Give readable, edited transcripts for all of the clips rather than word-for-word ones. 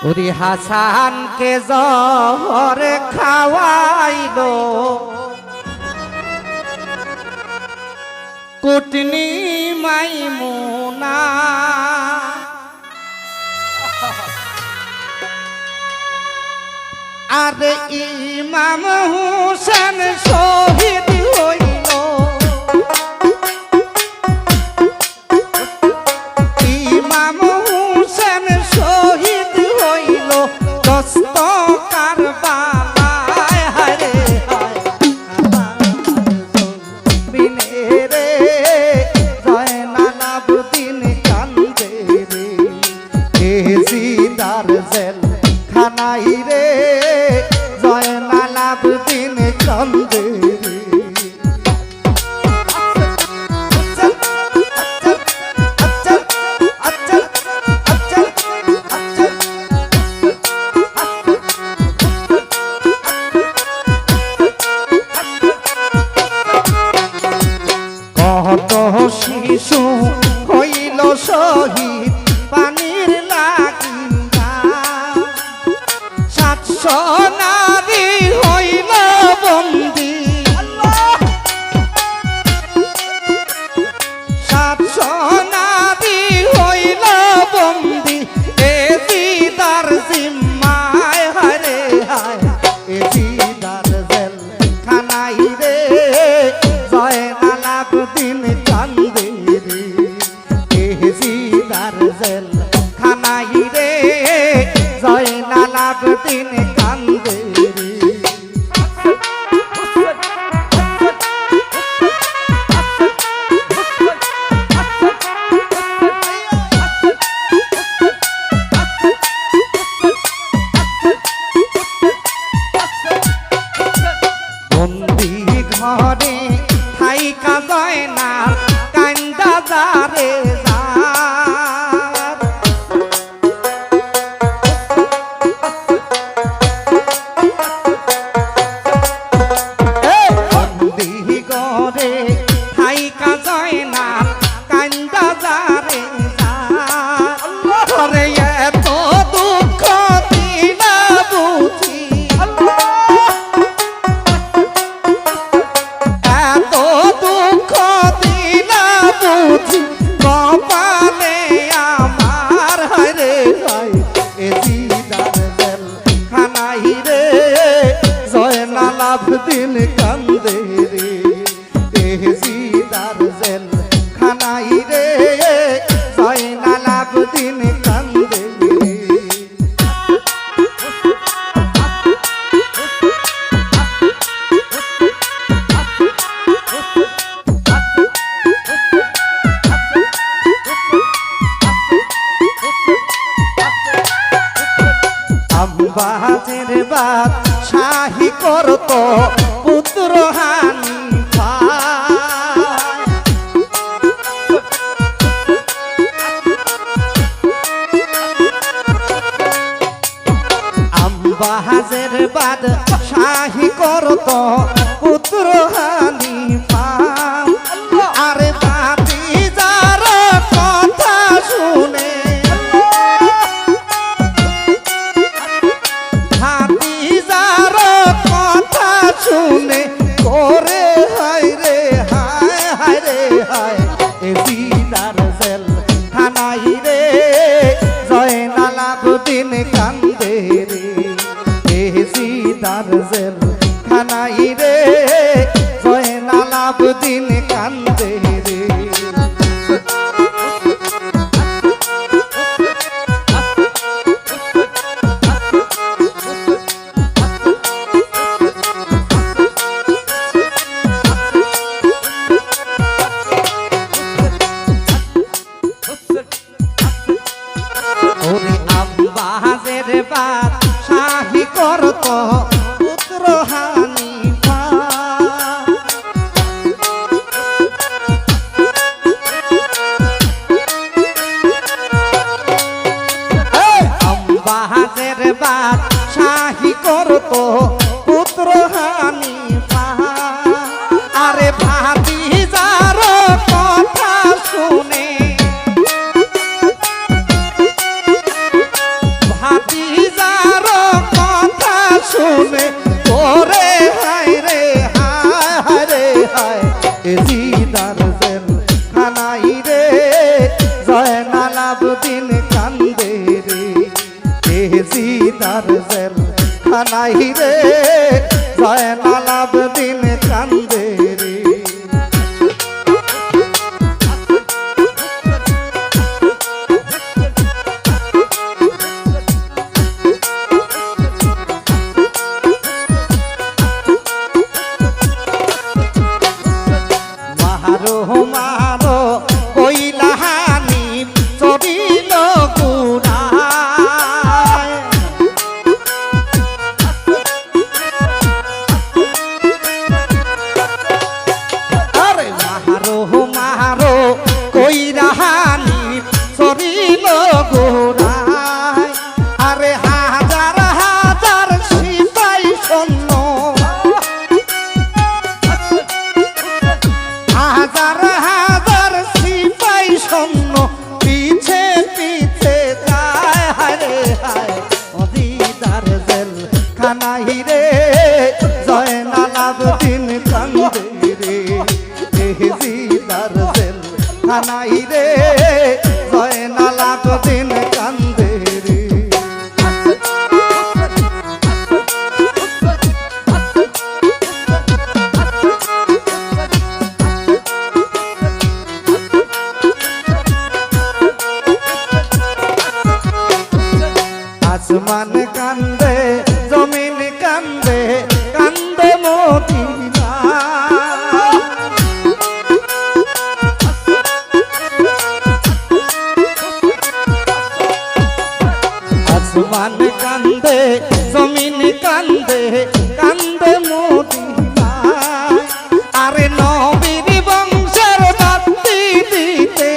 ওরে হাসানকে জহর খাওয়াইলো কুটনি মাইমুনা আর ইমাম হুসেন শহীদ হইল ইমাম হুসেন শহীদ হইল দস্ত কারবালায় হায় হায় বিনে রে জয়নাল আবদিন কান্দে রে এজিদার জেল খানাই রে জয়নাল আবদিন কান্দে রে কত শিশু হইল শহীদ পানির লাগিয়া 700 নারী হইল বন্দী 700 নারী হইল বন্দী এ দিদার জিম্মায় হায় হায় এ দিদার জেল খানাই রে জয়নাল আবদিন কান্দে রে এজিদার জেল খানাই রে জয়নাল আবদিন কান্দে রে বন্দি ঘরে থাইকা জয়নাল কান্দা যারে যার বন্দি ঘরে থাইকা জয়নাল কান্দা যারে যার ঘরে এত দুঃখ দিলা বুঝি এত দুঃখ দিলা বুঝি কপালে আমার হায় রে হায় এ দিদার জেল খানাই রে জয়নাল আবদিন কান্দে রে এ দিদার জেল খানাই রে জয়নাল আবদিন কান্দে রে আম্বাজের বাদ শাহী করত পুত্র হানিফা আম্বাজের বাদ শাহী করত পুত্র হানিফা আরে দাদি যার কথা শুনে ভাতিজার কথা শুনে করে হায় রে হায় এ দিদার জেল খানাই রে জয়নাল আবদিন কান্দে রে এ দিদার জেল খানাই রে জয়নাল আবদিন কান্দে রে ওরে আম্বাজের বাদ শাহী করত পুত্র হানিফা আম্বাজের বাদ শাহী করত পুত্র হানিফা আরে ভাতিজার কথা শুনে ভাতি কান্দে রে দিদার জেল খানাই রে জয়নাল আবেদিন কান্দে রে মারো মারো কইলাহানি চরিল গুড়ায় আরে মারো মারো কইলাহানি চরিল গুড়ায় আরে হাজার হাজার সিপাই সৈন্য হাজার হাজার সিপাই সৈন্য পিছে পিছে যায় হায় হায় দিদার জেল খানাই রে জয়নাল আবেদিন কান্দে রে দিদার জেল খানাই রে জয়নাল আবেদিন কান্দে রে আসমান কান্দে জমিন কান্দে কান্দে মদিনা আসমান কান্দে জমিন কান্দে কান্দে মদিনা আরে নবীর বংশের বাতি দিতে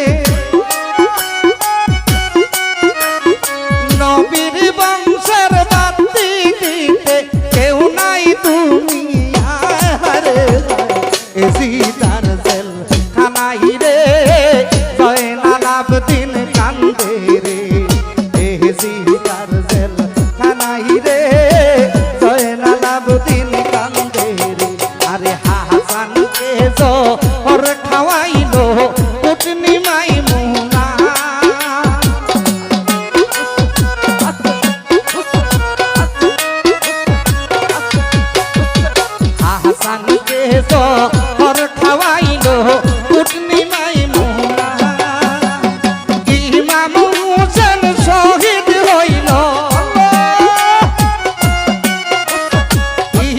নবীর বংশের বাতি দিতে কেউ নাই তুমি আরে দিদার জেল খানাই রে জয়নাল আবেদিন কান্দে রে দিদার জেল খানাই রে জয়নাল আবেদিন কান্দে রে আরে হাসানকে জোর খাওয়াইলো কুটনি মাইমুনা হাসানকে জোর খাওয়াইলো কুটনি মাইমুনা ইমাম হোসেন শহীদ হইল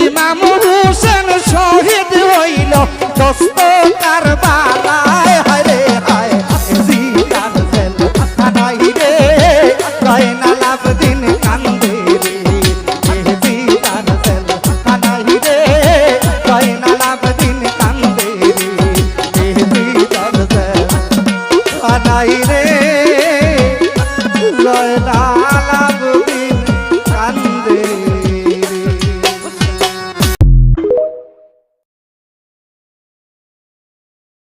ইমাম হোসেন শহীদ হইল দোস্ত কারবালায় হায় হায় দিদার জেল খানাই রে জয়নাল আবেদিন কান্দে রে দিদার জেল খানাই রে জয়নাল আবেদিন কান্দে রে দিদার জেল খানাই রে জয়নাল